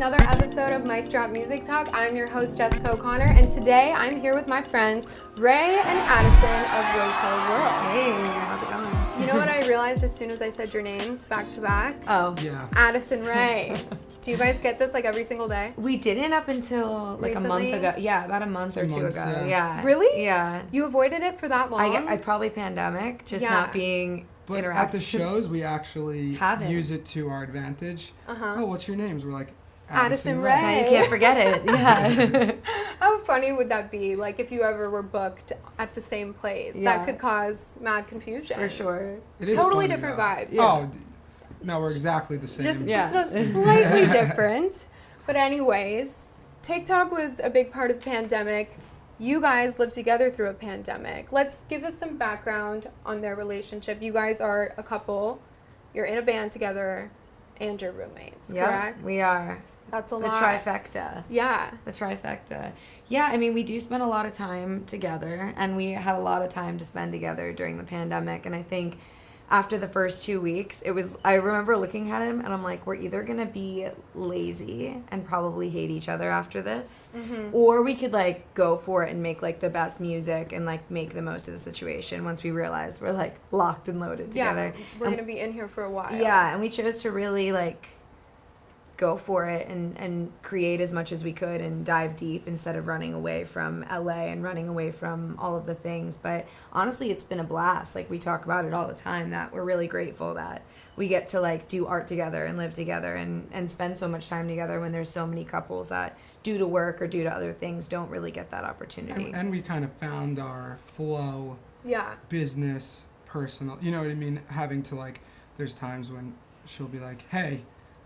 another episode of Mic Drop Music Talk. I'm your host, Jessica O'Connor, and today I'm here with my friends, Rae and Addison of Rose-Colored World. Hey, how's it going? You know what I realized as soon as I said your names back to back? Oh. Yeah. Addison, Rae. Do you guys get this like every single day? We didn't up until like Recently? a month ago. Yeah, about a month or 2 months, ago. yeah. Really? Yeah. You avoided it for that long? I probably pandemic, just Yeah. not being But interactive. at the shows, we actually Have it. use it to our advantage. Uh-huh. Oh, what's your names? We're like, Addison Rae. Rae. Now you can't forget it. Yeah. How funny would that be? Like if you ever were booked at the same place, Yeah. that could cause mad confusion. For sure. It is Totally funny, different though. vibes. Oh, no, we're exactly the same. Just Yeah. a slightly different. But anyways, TikTok was a big part of the pandemic. You guys lived together through a pandemic. Let's give us some background on their relationship. You guys are a couple. You're in a band together, and you're roommates, Yeah, correct? we are. That's a The lot. trifecta. Yeah. The trifecta. Yeah, I mean, we do spend a lot of time together, and we had a lot of time to spend together during the pandemic. And I think after the first 2 weeks, I remember looking at him, and I'm like, we're either going to be lazy and probably hate each other after this, or we could, like, go for it and make, like, the best music and, like, make the most of the situation once we realized we're, like, locked and loaded together. Yeah, we're And- going to be in here for a while. yeah, and we chose to really, like, go for it and create as much as we could and dive deep instead of running away from LA and running away from all of the things. But honestly, it's been a blast. Like, we talk about it all the time, that we're really grateful that we get to, like, do art together and live together and spend so much time together when there's so many couples that, due to work or due to other things, don't really get that opportunity. And we kind of found our flow, Yeah. business, personal. You know what I mean? Having to, like, there's times when she'll be like, hey,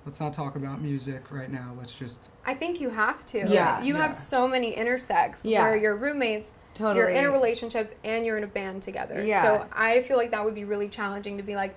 let's not talk about music right now. Let's just... I think you have to. Yeah. You have so many Intersex Yeah. where you're roommates, Totally. you're in a relationship, and you're in a band together. Yeah. So I feel like that would be really challenging to be like,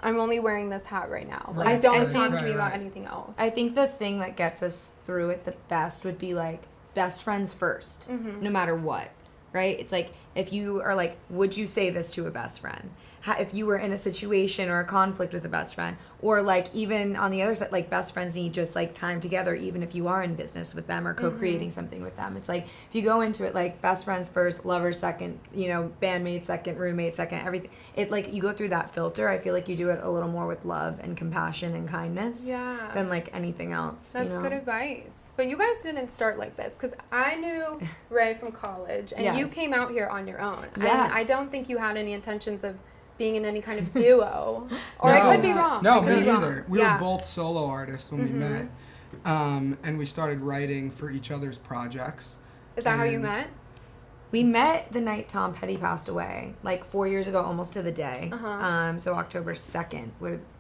I'm only wearing this hat right now. Like, Right. don't I talk think- to me about Right. anything else. I think the thing that gets us through it the best would be, like, best friends first, no matter what, right? It's like, if you are like, would you say this to a best friend? If you were in a situation or a conflict with a best friend, or, like, even on the other side, like, best friends need just, like, time together, even if you are in business with them or co-creating something with them. It's like, if you go into it, like, best friends first, lovers second, you know, bandmates second, roommates second, everything, it, like, you go through that filter. I feel like you do it a little more with love and compassion and kindness Yeah. than, like, anything else. That's you know? good advice. But you guys didn't start like this, because I knew Rae from college, and you Yes. came out here on your own. Yeah. And I don't think you had any intentions of being in any kind of duo. Or I could be wrong. No, I could me be wrong. either. We Yeah. were both solo artists when we met. And we started writing for each other's projects. Is that how you And- met? We met the night Tom Petty passed away, like 4 years ago, almost to the day. So October 2nd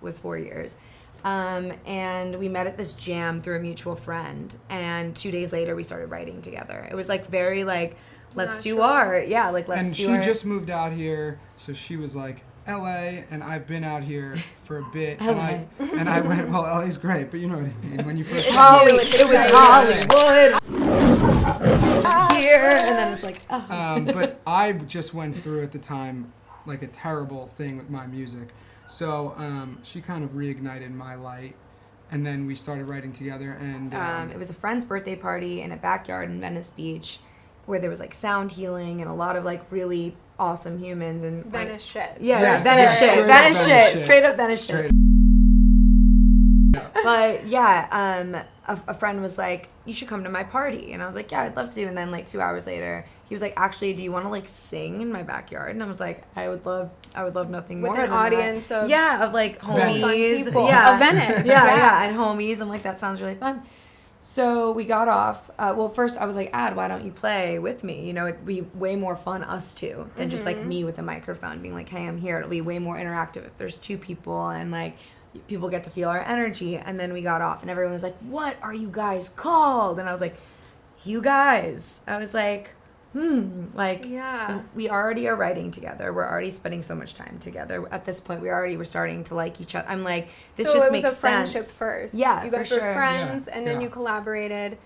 was 4 years. And we met at this jam through a mutual friend. And 2 days later, we started writing together. It was, like, very, like, let's do Natural. art. Yeah, like, let's And do she art. just moved out here, so she was like, LA, and I've been out here for a bit. And I went, well, LA's great, but you know what I mean. When you first It's It was exciting. Hollywood here. And then it's like, oh. but I just went through at the time like a terrible thing with my music. So she kind of reignited my light, and then we started writing together. And It was a friend's birthday party in a backyard in Venice Beach where there was, like, sound healing and a lot of, like, really awesome humans and Venice shit. Yeah, Yeah, Venice straight shit. up Venice Venice shit. shit. Straight up Venice Straight shit. But yeah, a friend was like, you should come to my party. And I was like, yeah, I'd love to. And then, like, 2 hours later, he was like, actually, do you want to, like, sing in my backyard? And I was like, I would love nothing With more an than audience that. of Yeah, of, like, Venice. homies. Fun people. Yeah. Of Venice. Yeah, Yeah. yeah, and homies. I'm like, that sounds really fun. So we got off. Well, first I was like, Ad, why don't you play with me? You know, it'd be way more fun, us two, than just, like, me with a microphone being like, hey, I'm here. It'll be way more interactive if there's two people and, like, people get to feel our energy. And then we got off and everyone was like, what are you guys called? And I was like, you guys. I was like, like, Yeah. we already are writing together. We're already spending so much time together. At this point, we already were starting to like each other. I'm like, this so just it was makes a sense. friendship first. Yeah, you for guys were sure. friends, Yeah, and then yeah. you collaborated,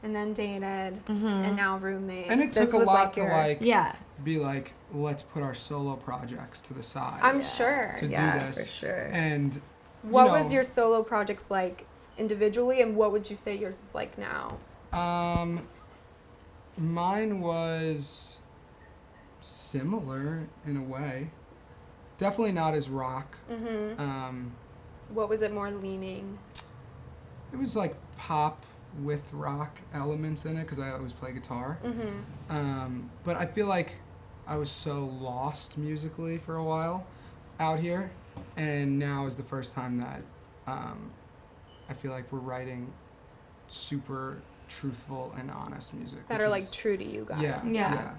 and then dated, and now roommates. And it This took a was lot to your- like Yeah. be like, let's put our solo projects to the side I'm sure. to Yeah, do this. for sure. And What you was know, your solo projects like individually, and what would you say yours is like now? Mine was similar in a way. Definitely not as rock. What was it more leaning? It was like pop with rock elements in it because I always play guitar. But I feel like I was so lost musically for a while out here, and now is the first time that I feel like we're writing super truthful and honest music That are like true to you guys. Yeah.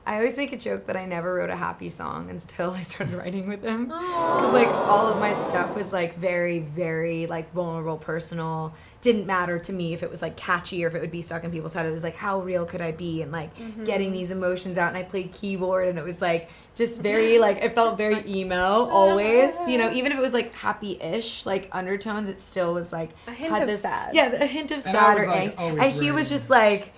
I always make a joke that I never wrote a happy song until I started writing with him. Because, like, all of my stuff was, like, very, very, like, vulnerable, personal. Didn't matter to me if it was, like, catchy or if it would be stuck in people's head. It was, like, how real could I be? And, like, getting these emotions out. And I played keyboard, and it was, like, just very, like, it felt very emo always. You know, even if it was, like, happy-ish, like, undertones, it still was, like... A hint of sad. Yeah, a hint of sad or angst. And he was just, like...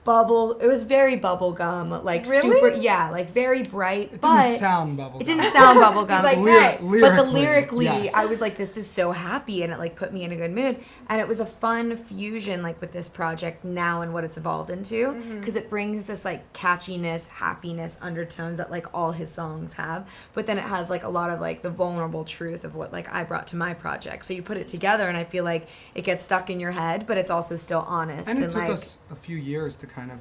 it was very bubblegum, like really? super, like very bright. It but didn't sound bubblegum. It didn't sound bubblegum. He's like, hey. But lyrically, yes. I was like, this is so happy, and it like put me in a good mood. And it was a fun fusion, like with this project now and what it's evolved into, because it brings this like catchiness, happiness, undertones that like all his songs have. But then it has like a lot of like the vulnerable truth of what like I brought to my project. So you put it together, and I feel like it gets stuck in your head, but it's also still honest. And it took like, us a few years to kind of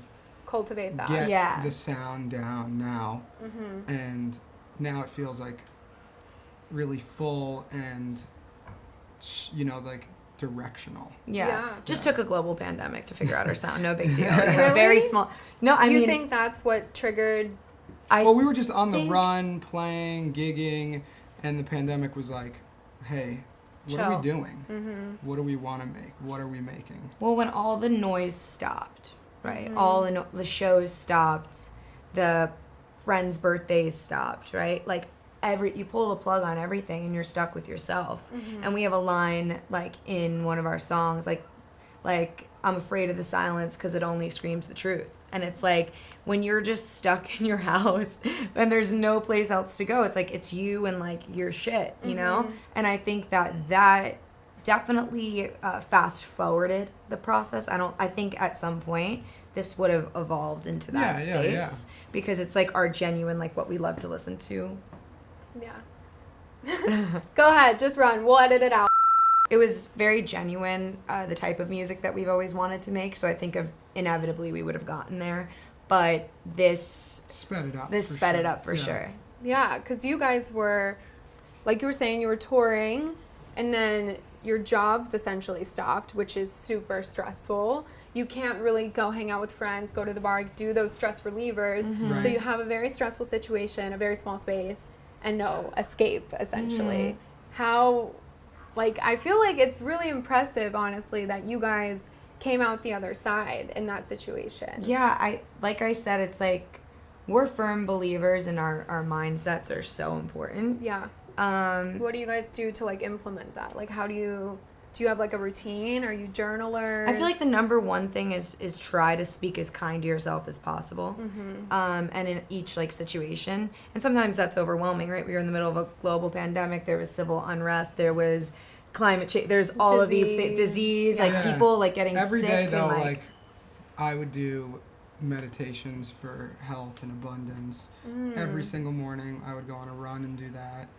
Cultivate that. get the sound down now, and now it feels like really full and like directional. Just took a global pandemic to figure out our sound. No big deal. Really? Very small. No, I mean, you think that's what triggered? Well, we were just on the run, playing, gigging, and the pandemic was like, hey, what are we doing? What do we want to make? What are we making? Well, when all the noise stopped, right? All the shows stopped, the friends' birthdays stopped, right? Like you pull the plug on everything, and you're stuck with yourself. And we have a line like in one of our songs, like I'm afraid of the silence because it only screams the truth. And it's like when you're just stuck in your house and there's no place else to go, it's like it's you and like your shit, you know. And I think that definitely fast forwarded the process. I think at some point this would have evolved into that space because it's like our genuine, like what we love to listen to. Go ahead, just run. We'll edit it out. It was very genuine, the type of music that we've always wanted to make. So I think inevitably we would have gotten there, but this sped it up. It up for sure. Yeah, because you guys were, like you were saying, you were touring, and then your jobs essentially stopped, which is super stressful. You can't really go hang out with friends, go to the bar, do those stress relievers. So you have a very stressful situation, a very small space, and no escape, essentially. How, I feel like it's really impressive, honestly, that you guys came out the other side in that situation. Yeah, like I said, it's like we're firm believers, and our mindsets are so important. Yeah. What do you guys do to implement that? How do you have a routine? Are you journalers? I feel like the number one thing is try to speak as kind to yourself as possible. And in each situation, and sometimes that's overwhelming, right? We were in the middle of a global pandemic. There was civil unrest. There was climate change. There's all of these things, disease, people getting every sick. Every day though, and, I would do meditations for health and abundance. Every single morning I would go on a run and do that.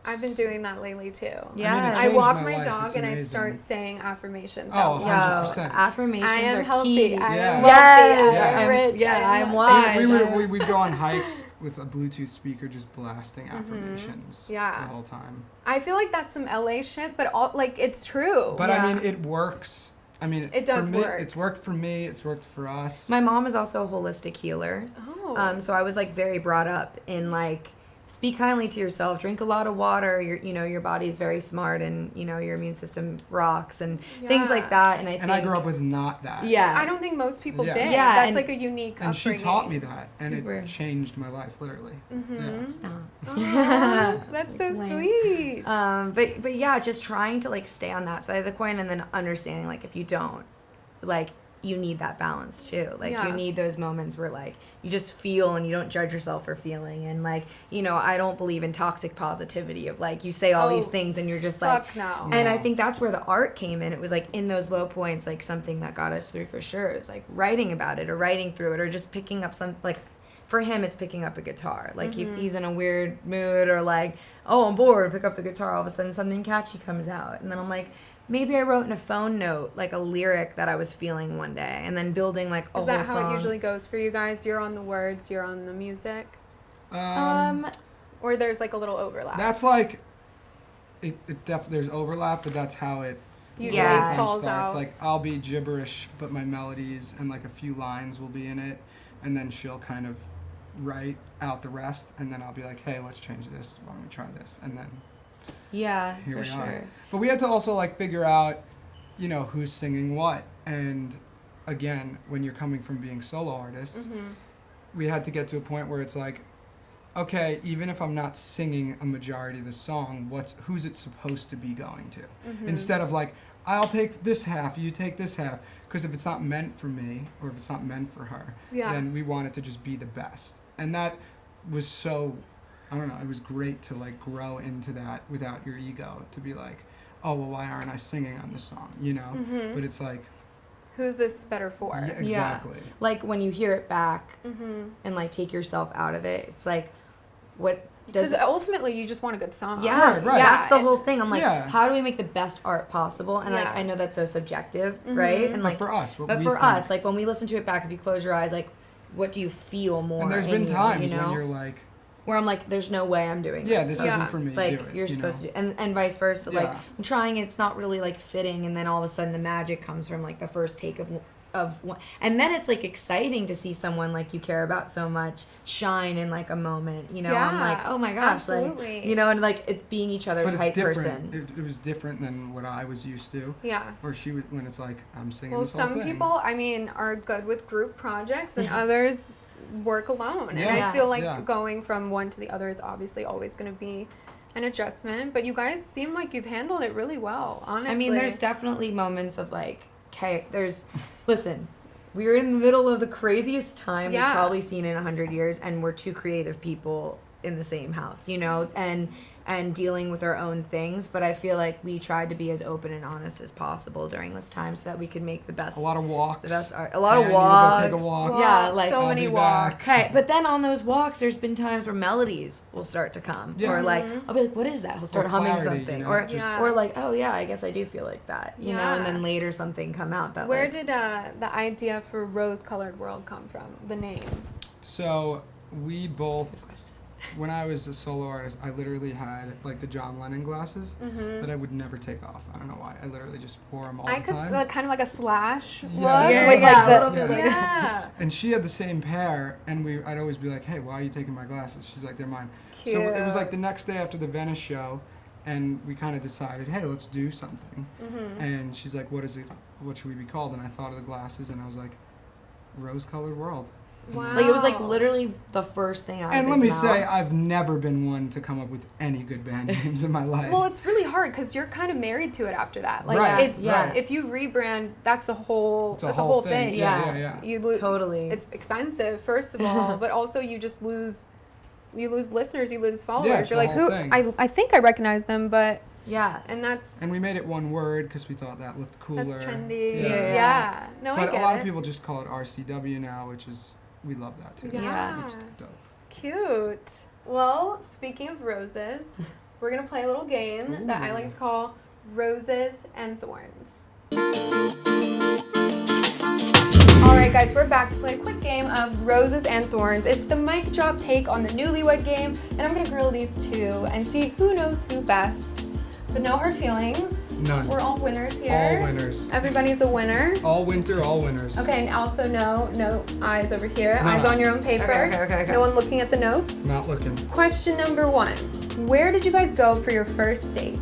I've been doing that lately too. Yeah. I walk my life. dog It's and amazing. I start saying affirmations. Oh, 100%. Affirmations I am are healthy. key. I am Yes. wealthy. I am rich. I'm wise. We'd go on hikes with a Bluetooth speaker just blasting affirmations the whole time. I feel like that's some LA shit, but it's true. But I mean, it works. I mean, it does work. It's worked for me. It's worked for us. My mom is also a holistic healer. Oh. So I was very brought up in speak kindly to yourself, drink a lot of water, your body's very smart, and your immune system rocks, and things like that. And I grew up with not that. Yeah. I don't think most people did. Yeah. That's a unique and upbringing. she taught me that, and Super. it changed my life, literally. Yeah. Stop. Oh, that's so sweet. But yeah, just trying to stay on that side of the coin, and then understanding if you don't, you need that balance too. Like Yeah. you need those moments where like you just feel and you don't judge yourself for feeling. And like, you know, I don't believe in toxic positivity of like you say all these things and you're just like, Fuck no. and I think that's where the art came in. It was like in those low points, like something that got us through for sure. It was like writing about it or writing through it or just picking up some, like for him, it's picking up a guitar. Like he's in a weird mood or like, oh, I'm bored, pick up the guitar. All of a sudden something catchy comes out. And then I'm like, maybe I wrote in a phone note like a lyric that I was feeling one day, and then building like a whole song. Is that how it usually goes for you guys? You're on the words, you're on the music, or there's like a little overlap. That's like, it definitely there's overlap, but that's how it Usually all the it time falls starts. out. Like I'll be gibberish, but my melodies and like a few lines will be in it, and then she'll kind of write out the rest, and then I'll be like, hey, let's change this. Why don't we try this? And then Yeah, here for we sure. are. But we had to also like figure out, you know, who's singing what. And again, when you're coming from being solo artists, we had to get to a point where it's like, okay, even if I'm not singing a majority of the song, who's it supposed to be going to? Instead of like, I'll take this half, you take this half. Because if it's not meant for me, or if it's not meant for her, then we want it to just be the best. And that was so, I don't know, it was great to like grow into that without your ego, to be like, oh, well, why aren't I singing on this song, you know? But it's like, Who's this better for? yeah, exactly. Yeah. Like when you hear it back and like take yourself out of it, it's like, what does Because ultimately you just want a good song. Yes, Right. that's the Yeah. whole thing. I'm like, Yeah. how do we make the best art possible? And like, Yeah. I know that's so subjective, right? And But like, for us, but we for think. us, like when we listen to it back, if you close your eyes, like, what do you feel more? And there's in been you, times you know? when you're like, where I'm like, there's no way I'm doing yeah, this. this Yeah. isn't for me, Like do it. you're you supposed know? to, and vice versa. Like Yeah. I'm trying, it's not really like fitting, and then all of a sudden the magic comes from like the first take of one, and then it's like exciting to see someone like you care about so much shine in like a moment. You know, I'm Yeah, like, oh my gosh, absolutely. like you know, and like it being each other's But it's hype different. person. It was different than what I was used to. Yeah. Or she would, when it's like, I'm singing Well, this whole some thing. people, I mean, are good with group projects, and others work alone. And Yeah. I feel like Yeah. going from one to the other is obviously always going to be an adjustment. But you guys seem like you've handled it really well, honestly. I mean, there's definitely moments of like, okay, listen, we're in the middle of the craziest time Yeah. we've probably seen in 100 years, and we're two creative people in the same house, you know, and dealing with our own things. But I feel like we tried to be as open and honest as possible during this time so that we could make the best. A lot of walks. The best art. A lot Hey, of I need to go walks. take a walk. Yeah, like so I'll many be walks. back. Okay, but then on those walks, there's been times where melodies will start to come, Yeah. or like I'll be like, "What is that?" He'll start Or humming clarity, something, you know, or just- or like, "Oh yeah, I guess I do feel like that," you know. And Yeah. then later something come out that Where like, did the idea for Rose-Colored World come from? The name. So we both, when I was a solo artist, I literally had like the John Lennon glasses that I would never take off. I don't know why. I literally just wore them all I the could time. kind of like a slash look. Yeah, with yeah, like a little the, bit like yeah. And she had the same pair, and I'd always be like, "Hey, why are you taking my glasses?" She's like, "They're mine." So it was like the next day after the Venice show, and we kind of decided, "Hey, let's do something." And she's like, "What is it? What should we be called?" And I thought of the glasses, and I was like, "Rose-Colored World." Wow. like it was like literally the first thing out And of let his me mouth. say, I've never been one to come up with any good band names in my life. Well, it's really hard because you're kind of married to it after that. Like Right, it's right. if you rebrand, that's a whole It's a that's whole a whole thing. thing. Yeah. You lose Totally. It's expensive, first of all, but also you just lose. You lose listeners. You lose followers. Yeah, it's You're the like, whole who? thing. I think I recognize them, but yeah. and that's And we made it one word because we thought that looked cooler. that's trendy. Yeah. Yeah. No, I But get a lot it. of people just call it RCW now, which is, we love that too. Yeah. It's dope. Cute. Well, speaking of roses, we're gonna play a little game that I like to call Roses and Thorns. Alright guys, we're back to play a quick game of Roses and Thorns. It's the mic drop take on the Newlywed Game, and I'm gonna grill these two and see who knows who best. But no hard feelings. None. We're all winners here. All winners. Everybody's a winner. All winter, all winners. Okay, and also no eyes over here. No, Eyes no. on your own paper. Okay. No one looking at the notes. Not looking. Question number 1. Where did you guys go for your first date?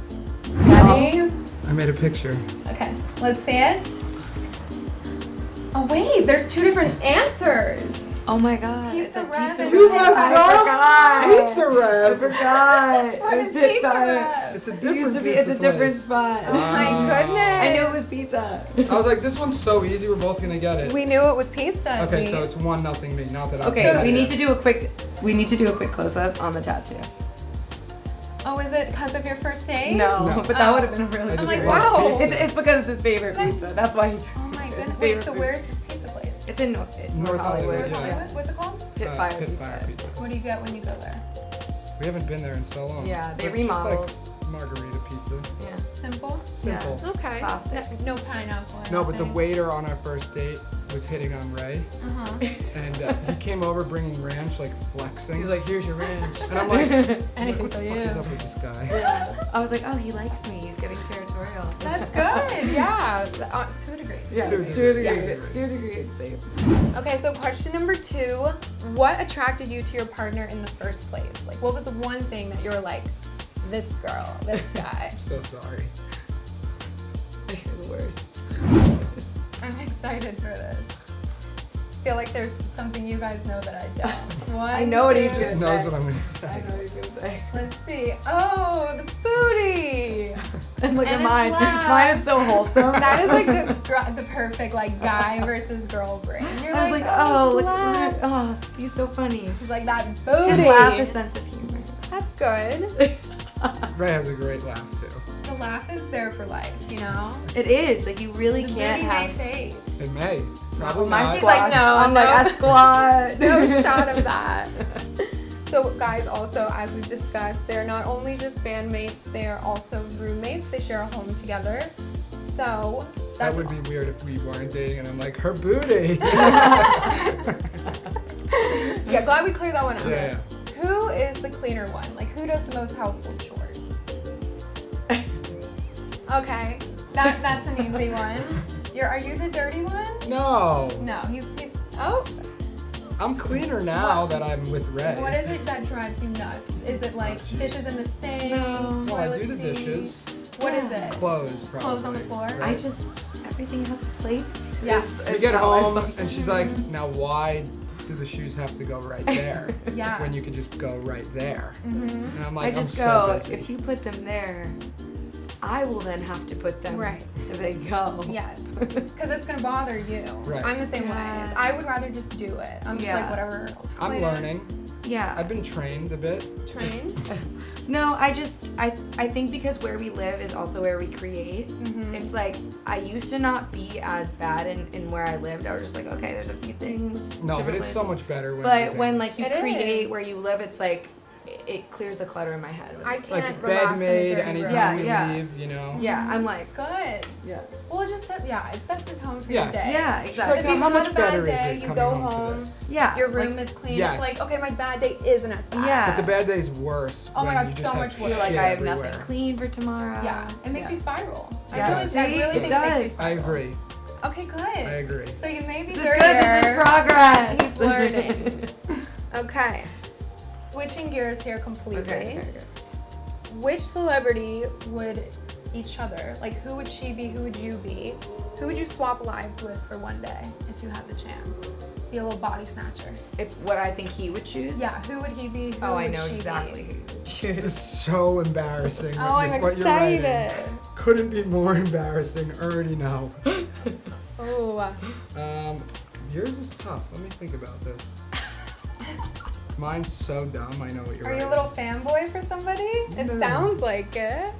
Ready? I made a picture. Okay, let's see it. Oh wait, there's 2 different answers. Oh my god. Pizza Rev. You messed up? forgot. Pizza I Rev. forgot. What It was is Pit Pizza Fire. Rev? It's a It different used to be. pizza It's a different place. spot. Oh my goodness. I knew it was pizza. I was like, this one's so easy. We're both gonna get it. We knew it was pizza. at Okay, so least. it's 1-0 me. Not that I'm. Okay, So- we need to do a quick. We need to do a quick close up on the tattoo. Oh, is it because of your first date? No, No. but that Oh. would have been a really. I I'm just like, love wow. pizza. It's because it's his favorite That's- pizza. That's why he. Oh my It's his goodness. Wait, favorite so food. where's this pizza place? It's in North North Hollywood, North yeah. Hollywood? What's it called? Pit Fire Pit Pizza. Fire Pizza. What do you get when you go there? We haven't been there in so long. Yeah, they But remodeled. Just like margarita pizza. Yeah. Simple? Simple. Okay. Plastic. No pineapple. I No, don't but the think. waiter on our first date was hitting on Rae, Uh-huh. and he came over bringing ranch, like flexing. He's like, here's your ranch. and I'm like, Anything what the for fuck you. is up with this guy? I was like, oh, he likes me. He's getting territorial. That's good. Yeah. To a degree. Yeah, To a to a degree. degree. Yeah. To a degree, it's safe. Okay, so question number 2. What attracted you to your partner in the first place? Like, what was the one thing that you were like, this girl, this guy? I'm so sorry. You're the worst. I'm excited for this. I feel like there's something you guys know that I don't. One, I know what he's two, He just gonna knows say. what I'm gonna I say. know what he's gonna say. Let's see. Oh, the booty. And look And at it's mine. loud. Mine is so wholesome. That is like the perfect like guy versus girl brain. You're I was like, oh, oh, look, laugh. oh, he's so funny. He's like that booty. His laugh is sense of humor. That's good. Ray has a great laugh too. The laugh is there for life, you know. It is like you really The can't booty have. may fade. It may. Probably My not. She's like, squats. no, I'm no. like, I squat. No shot of that. So guys, also as we've discussed, they're not only just bandmates, they are also roommates. They share a home together. So That that's would be weird if we weren't dating and I'm like, her booty. yeah. Glad we cleared that one out. Yeah. Who is the cleaner one? Like who does the most household chores? Okay, that's an easy one. Are you the dirty one? No. No, he's oh. I'm cleaner now that I'm with Ray. What is it that drives you nuts? Is it like jeez. dishes in the sink? No. Well, I toilet do the seat? dishes. What is it? Clothes, probably. Clothes on the floor? I just everything has plates. Yeah. We get home and she's like, now why do the shoes have to go right there? Yeah. When you could just go right there. Mm-hmm. And I'm I like, just I'm go. so busy. If you put them there, I will then have to put them Right. where they go. Yes, because it's gonna bother you. Right. I'm the same Yeah. way. I would rather just do it. I'm just Yeah. like whatever. I'll just I'm clean it. learning. Yeah. I've been trained a bit. Trained. No, I think because where we live is also where we create. Mhm. It's like I used to not be as bad in where I lived. I was just like, okay, there's a few things. No, but different it's so places. much better when But when everything's- like you It create is. where you live, it's like it clears the clutter in my head. I can't like relax bed in a made dirty anytime room. Yeah, we yeah. leave, you know. Yeah, I'm like, Good. yeah. Well, it just it sets the tone for Yes. your day. Yeah, She's exactly. like, if you how had much a bad better is day, it you coming go home home, to this? Yeah. Your room like, is clean. Yes. It's like, okay, my bad day isn't as bad. Yeah. But the bad day's worse. Oh my when God, you just so have much worse. you're like, shit I have everywhere. nothing clean for tomorrow. Yeah. It makes Yeah. you spiral. Yeah. I really See, think it it makes you does. I spiral. agree. Okay, good. I agree. So you may be This is good. This is dirtier. progress. He's learning. Okay. Switching gears here completely. Okay. Which celebrity would each other, like who would she be, who would you be? Who would you swap lives with for one day if you had the chance? Be a little body snatcher. If what I think he would choose. Yeah, who would he be? Who Oh, I would know she exactly Be? who he would This choose. is so embarrassing. Oh, I'm what you're writing. excited. Couldn't be more embarrassing. I already know. Oh, Yours is tough. Let me think about this. Mine's so dumb. I know what you're are you writing. a little fanboy for somebody? It No. sounds like it.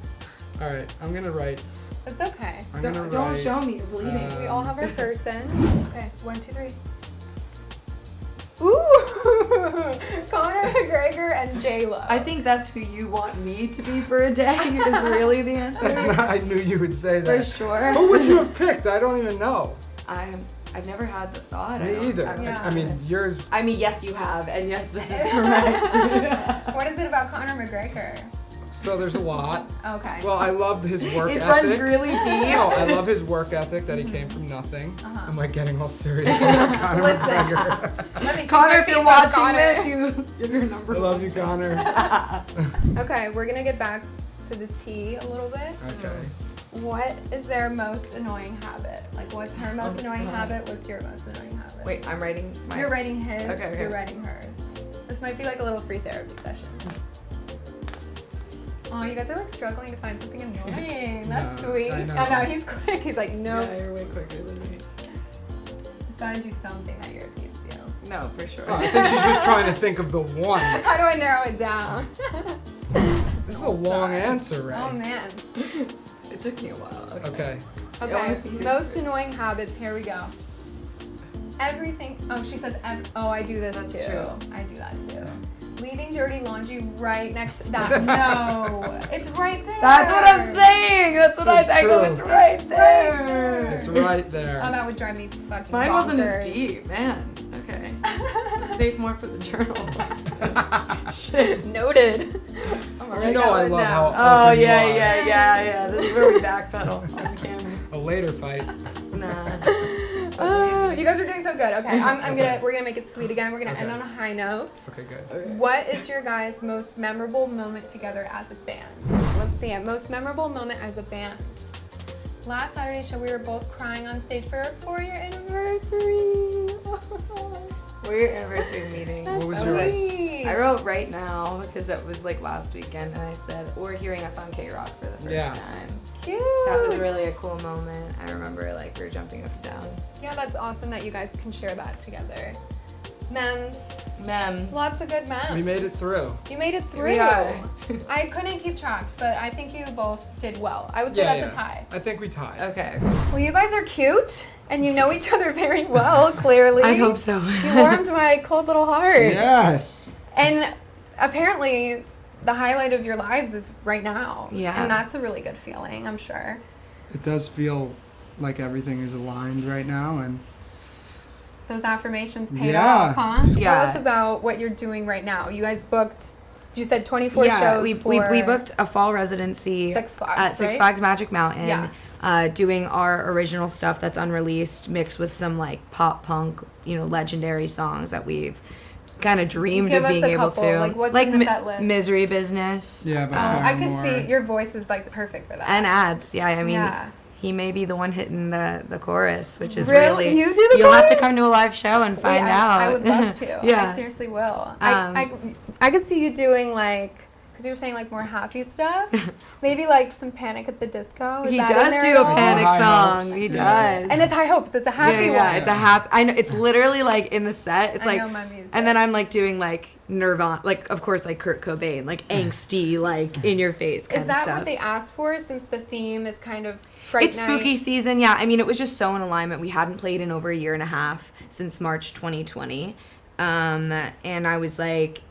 All right, I'm gonna write. It's okay. I'm gonna Don't write. show me. You're bleeding. We all have our person. Okay, 1, 2, 3. Ooh, Conor McGregor and J-Lo. I think that's who you want me to be for a day. Is really the answer. That's not. I knew you would say For that. sure. Who would you have picked? I don't even know. I've never had the thought. I Me don't- either. Yeah. I mean, yours. I mean, yes, you have, and yes, this is correct. What is it about Conor McGregor? So there's a lot. Okay. Well, I loved his work It ethic. runs really deep. No, I love his work ethic that he came from nothing. Uh-huh. I'm like getting all serious about Conor Listen. McGregor. Let me speak Connor, my if you're piece on watching Conor. this, you're number I love you, Connor. Okay, we're gonna get back to the tea a little bit. Okay. What is their most annoying habit? Like, what's her most annoying habit? What's your most annoying habit? Wait, I'm writing my... You're writing his, Okay. you're writing hers. This might be like a little free therapy session. Oh, you guys are like struggling to find something annoying. That's No, sweet. I know. I know, he's quick. He's like, no. Yeah, you're way quicker than me. He's got to do something that irritates you. No, for sure. Oh, I think she's just trying to think of the one. How do I narrow it down? This is a long answer, Ray. Oh, man. It took me a while. Okay. Okay, honestly, most annoying habits. Here we go. Everything. Oh, she says. Oh, I do this That's too. true. I do that too. Leaving dirty laundry right next to that. No, it's right there. That's what I'm saying. That's what It's I go. true. It's right there. It's right there. Oh, that would drive me fucking Mine wasn't as bonkers. deep, man. Okay. Save more for the journal. Shit. Noted. You know I love how Oh open you yeah, are. yeah. This is where we backpedal on camera. A later fight. Nah. Oh, you guys are doing so good. Okay, Okay. we're gonna make it sweet again. We're gonna end Okay. on a high note. Okay, good. What is your guys' most memorable moment together as a band? Let's see it. Most memorable moment as a band. Last Saturday show, we were both crying on stage for our 4-year anniversary. 4-year anniversary meeting. That's What was yours? sweet. I wrote right now because it was like last weekend, and I said we're hearing us on K-Rock for the first Yes. time. Cute. That was really a cool moment. I remember like we were jumping up and down. Yeah, that's awesome that you guys can share that together. Mems. Memes. Lots of good memes. We made it through. You made it through. We are. I couldn't keep track, but I think you both did well. I would say that's a Yeah. tie. I think we tied. Okay. Well, you guys are cute, and you know each other very well, clearly. I hope so. You warmed my cold little heart. Yes. And apparently, the highlight of your lives is right now. Yeah. And that's a really good feeling, I'm sure. It does feel like everything is aligned right now, and Those affirmations paid Yeah. off, huh? Yeah. Tell us about what you're doing right now. You guys booked, you said 24 yeah, shows we for booked a fall residency Six Flags, at Six right? Flags Magic Mountain. Yeah. Doing our original stuff that's unreleased, mixed with some like pop punk, legendary songs that we've kind of dreamed Give of us being a able couple. to. Like, what's in the set list? Misery Business. yeah, but I can more. see your voice is like perfect for that. And ads. Yeah, I mean, Yeah. he may be the one hitting the chorus, which is Really? really. You do the You'll have to chorus? come to a live show and find Wait, out. I would love to. Yeah. I seriously will. Um, I could see you doing like, because you were saying like more happy stuff. Maybe like some Panic at the Disco. Is He that in does there do at a all? panic High song. Hopes. He Yeah. does. And it's High Hopes. It's a happy yeah, one. it's a happy. I know it's literally like in the set. It's I like, know my music. and then I'm like doing like Nirvana, like of course like Kurt Cobain, like angsty, like in your face kind Is of that stuff. what they asked for? Since the theme is kind of Fright It's Night? spooky season, yeah. I mean, it was just so in alignment. We hadn't played in over a year and a half since March 2020, and I was like,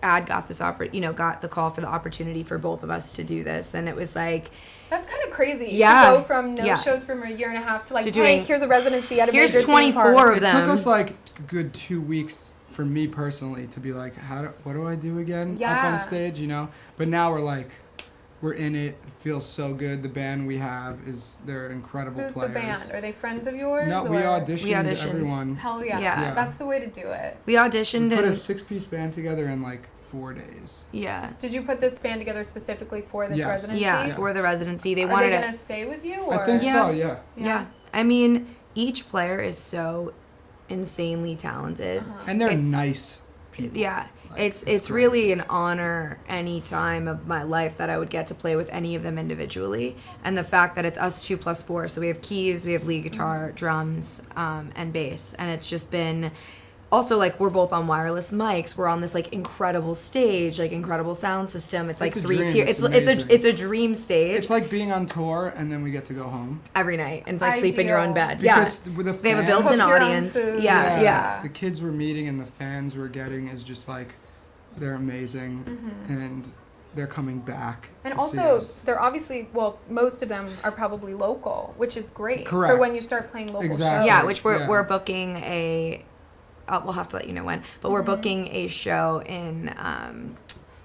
Ad got this got the call for the opportunity for both of us to do this, and it was like, That's kind of crazy. Yeah. To go from no Yeah. shows from a year and a half to like, To hey, doing- here's a residency at a here's major theme 24 park. of It them. took us like a good 2 weeks for me personally to be like, what do I do again up Yeah. on stage, But now we're like, we're in it. It feels so good. The band we have they're incredible Who's players. the band? Are they friends of yours? No, or? we auditioned, We auditioned. everyone. Hell yeah. Yeah. That's the way to do it. we auditioned We put a and 6-piece band together in like 4 days. yeah. Did you put this band together specifically for this Yes. residency? Yeah, for the residency. They Are wanted they to. gonna stay with you? Or? I think Yeah. so, yeah. Yeah. I mean, each player is so insanely talented. And they're It's- nice people. Yeah. Like, It's great. really an honor any time of my life that I would get to play with any of them individually. And the fact that it's us 2 plus 4. So we have keys, we have lead guitar, drums, and bass. And it's just been also like we're both on wireless mics. We're on this like incredible stage, like incredible sound system. It's like It's a 3 dream. tier. It's It's amazing. a dream stage It's like being on tour and then we get to go home. every night and like sleep in your own Ideal. bed. Yeah. Because with the They have a fans- built-in Cook your own audience. food. Yeah, yeah. The kids we're meeting and the fans we're getting is just like, they're amazing, and they're coming back. And to see also, us. they're obviously, well, most of them are probably local, which is great. For Correct. when you start playing local Exactly. shows. Yeah, which Yeah. we're booking we'll have to let you know when, but we're booking a show in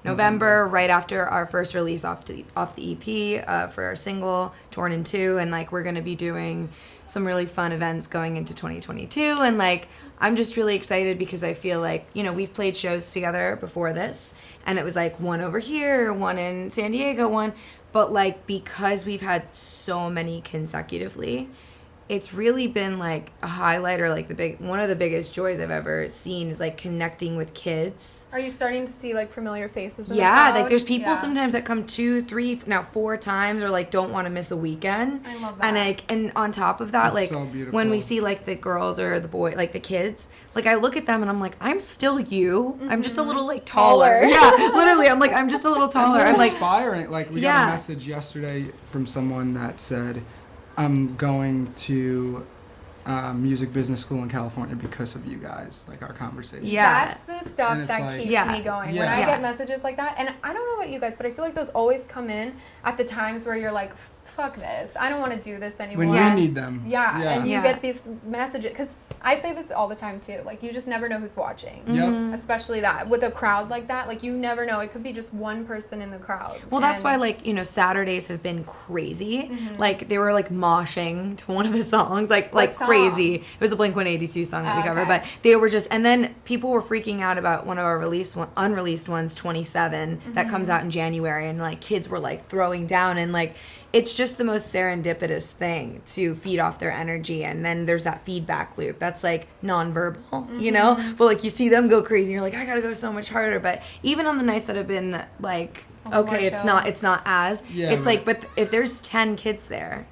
November, right after our first release off the EP for our single, Torn in Two. And, like, we're going to be doing some really fun events going into 2022. And, like, I'm just really excited because I feel like, you know, we've played shows together before this. And it was, like, one over here, one in San Diego, one. But, like, because we've had so many consecutively, it's really been like a highlight, or like one of the biggest joys I've ever seen is like connecting with kids. Are you starting to see like familiar faces in the Yeah, crowd? like there's people sometimes that come 2, 3, now 4 times, or like don't want to miss a weekend. I love that. And like, and on top of that, That's like so beautiful. when we see like the girls or the boy, like the kids, like I look at them and I'm like, I'm still you. I'm just a little like taller. Yeah, literally, I'm like, I'm just a little taller. And I'm like, inspiring. Like we got a message yesterday from someone that said, I'm going to music business school in California because of you guys, like our conversation. Yeah. That's the stuff And it's that like- keeps Yeah. me going. Yeah. When I Yeah. get messages like that, and I don't know about you guys, but I feel like those always come in at the times where you're like, fuck this. I don't want to do this anymore. When Yeah. we need them. Yeah, and you Yeah. get these messages, because I say this all the time too, like you just never know who's watching. Yep. Especially that, with a crowd like that, like you never know. It could be just one person in the crowd. well, that's And- why, like, you know, Saturdays have been crazy. Like, they were, like, moshing to one of the songs, like song? crazy. It was a Blink-182 song that we covered, okay. but they were just, and then people were freaking out about one of our unreleased ones, 27, that comes out in January, and, like, kids were, like, throwing down, and, like, it's just the most serendipitous thing to feed off their energy, and then there's that feedback loop that's like nonverbal, you know, but like you see them go crazy and you're like, I gotta go so much harder. But even on the nights that have been like, okay, it's not as, Yeah, it's right. like, but if there's 10 kids there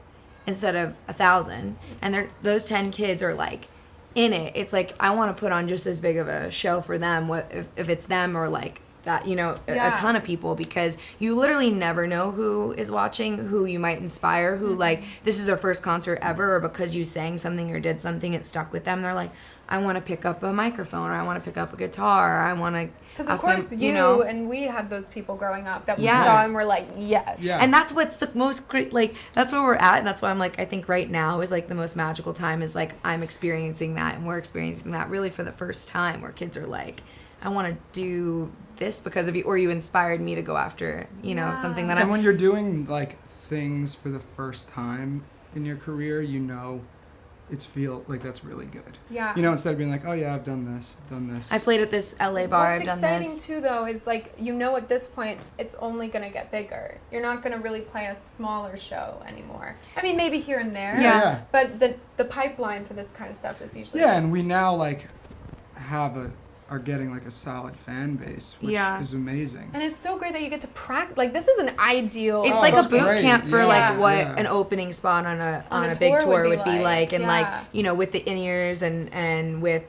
instead of 1,000, and those 10 kids are like in it, it's like I want to put on just as big of a show for them, what if it's them or like that, you know, Yeah. a ton of people, because you literally never know who is watching, who you might inspire, who like this is their first concert ever, or because you sang something or did something, it stuck with them. They're like, I want to pick up a microphone, or I want to pick up a guitar, or I want to Because of ask course my, you know. and we had those people growing up that we Yeah. saw and we're like, yes. Yeah. And that's what's the most great, like, that's where we're at. And that's why I'm like, I think right now is like the most magical time, is like I'm experiencing that, and we're experiencing that really for the first time, where kids are like, I want to do this because of you, or you inspired me to go after, you know, Yeah. something that And I'm. when you're doing like things for the first time in your career, you know, it's feel like that's really good. Yeah. You know, instead of being like, oh yeah, I've done this. I played at this LA bar. What's I've done exciting this. too, though, is like you know at this point it's only gonna get bigger. You're not gonna really play a smaller show anymore. I mean, maybe here and there. Yeah. But the pipeline for this kind of stuff is usually Yeah, and we now like are getting like a solid fan base, which Yeah. is amazing. And it's so great that you get to practice. Like this is an ideal. It's Oh, like a that's boot great. camp for Yeah, like what yeah. an opening spot on a On a big tour tour would would be be like, like, and yeah. like, you know, with the in-ears and with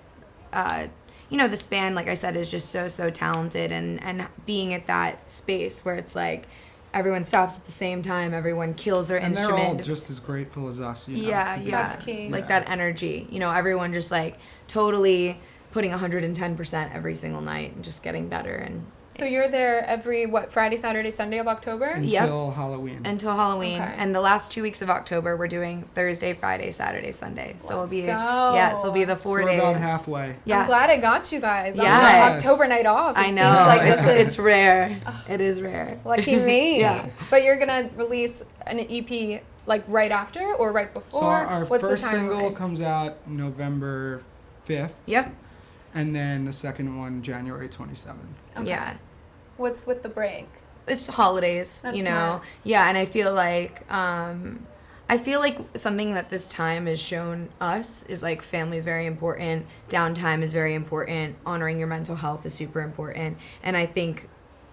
you know, this band, like I said, is just so talented, and being at that space where it's like everyone stops at the same time, everyone kills their And they're instrument. all just as grateful as us, you know. Yeah, to be- yeah. That's key. Like Yeah. that energy, you know, everyone just like totally putting 110% every single night and just getting better and So you're there every Friday, Saturday, Sunday of October? Yep. Until Halloween. until Halloween. Okay. And the last 2 weeks of October, we're doing Thursday, Friday, Saturday, Sunday. So it'll be go. yes, it'll be the So 4 we're days. about halfway. Yeah, I'm glad I got you guys. on Yes. the October night off. It I seems know. Like it's this is it's rare. It is rare. lucky me. Yeah. But you're gonna release an EP like right after or right before? So our What's first the single timeline? comes out November 5th. Yep. And then the second one, January 27th. Okay. Yeah. What's with the break? It's holidays, That's you know. smart. Yeah, and I feel like something that this time has shown us is like family is very important, downtime is very important, honoring your mental health is super important. And I think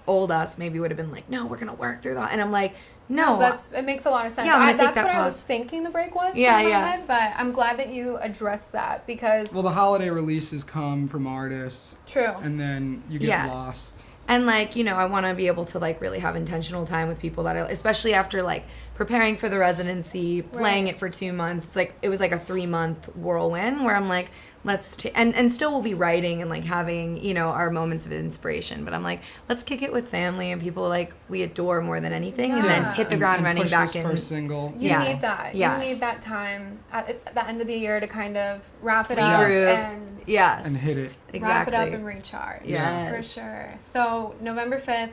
old us maybe would have been like, no, we're gonna work through that. And I'm like, no, It makes a lot of sense. Yeah, I'm gonna take that's that what I was pause. thinking the break was. Yeah, in my yeah. head, but I'm glad that you addressed that because Well, the holiday releases come from artists, true. and then you get Yeah. lost. And like, you know, I want to be able to like really have intentional time with people that I, especially after like preparing for the residency, playing Right. it for 2 months. It's like, it was like a 3-month whirlwind where I'm like, and still we'll be writing and like having, you know, our moments of inspiration. But I'm like, let's kick it with family and people like we adore more than anything, and then hit the ground and running push back this in. first single. You need that. Yeah. You need that time at the end of the year to kind of wrap it Yes. up Regroup. and Yes. And hit it. Exactly. wrap it up and recharge. Yes. For sure. So November 5th,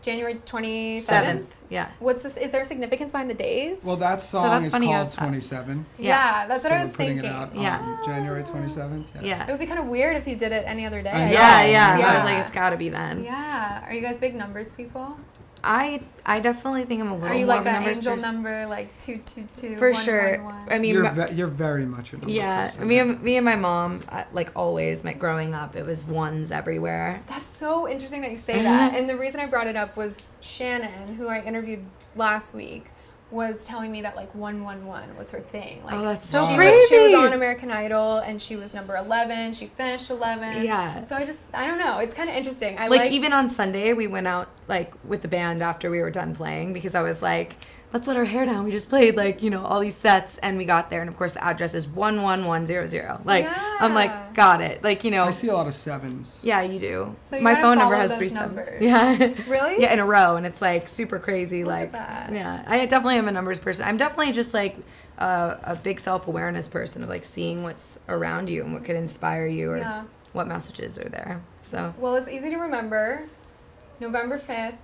January 27th. 7th. Yeah. What's this? Is there significance behind the days? Well, that song that's is funny you called asked that. 27. yeah, that's so what I we're was putting thinking. it out Yeah. on January 27th. Yeah. It would be kind of weird if you did it any other day. I know. Yeah. Yeah. I was like, it's got to be then. Yeah. Are you guys big numbers people? I definitely think I'm a little Are you more like of a an numbers angel person. number, like 222? For sure. I mean, You're very much a number yeah. person. Me and my mom, like always, growing up, it was ones everywhere. That's so interesting that you say that. And the reason I brought it up was Shannon, who I interviewed last week, was telling me that like 111 was her thing. Like, Oh, that's so Wow. crazy. She was on American Idol and she was number 11. She finished 11. Yeah. So I don't know. It's kind of interesting. I Like even on Sunday, we went out like with the band after we were done playing because I was like, let's let our hair down. We just played like, you know, all these sets and we got there and of course the address is 11100. Like I'm like, got it. Like, you know. I see a lot of sevens. Yeah, you do. So you my gotta phone number follow has those 3 numbers. sevens. Yeah. Really? Yeah, in a row and it's like super crazy. Look like at that. yeah. I definitely am a numbers person. I'm definitely just like a big self-awareness person of like seeing what's around you and what could inspire you or Yeah. what messages are there. So Well, it's easy to remember. November 5th,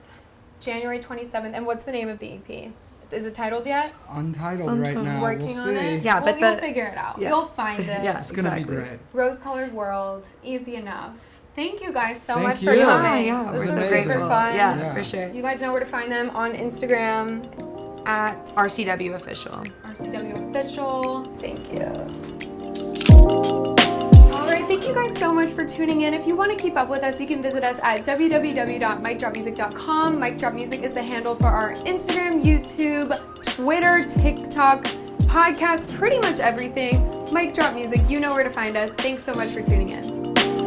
January 27th. And what's the name of the EP? Is it titled yet? Untitled right now. Working we'll on see. it? Yeah, well, but you'll the- figure it out. yeah. You'll find it. Yeah. It's gonna Exactly. be great. Rose-colored world. Easy enough. Thank you guys so Thank much you. for Yeah, coming. yeah, This we're was so super grateful. fun. Yeah, for sure. You guys know where to find them on Instagram at RCW official. RCW Official. Thank you. All right, thank you guys so much for tuning in. If you want to keep up with us, you can visit us at www.micdropmusic.com. Mic Drop Music is the handle for our Instagram, YouTube, Twitter, TikTok, podcast, pretty much everything. Mic Drop Music, you know where to find us. Thanks so much for tuning in.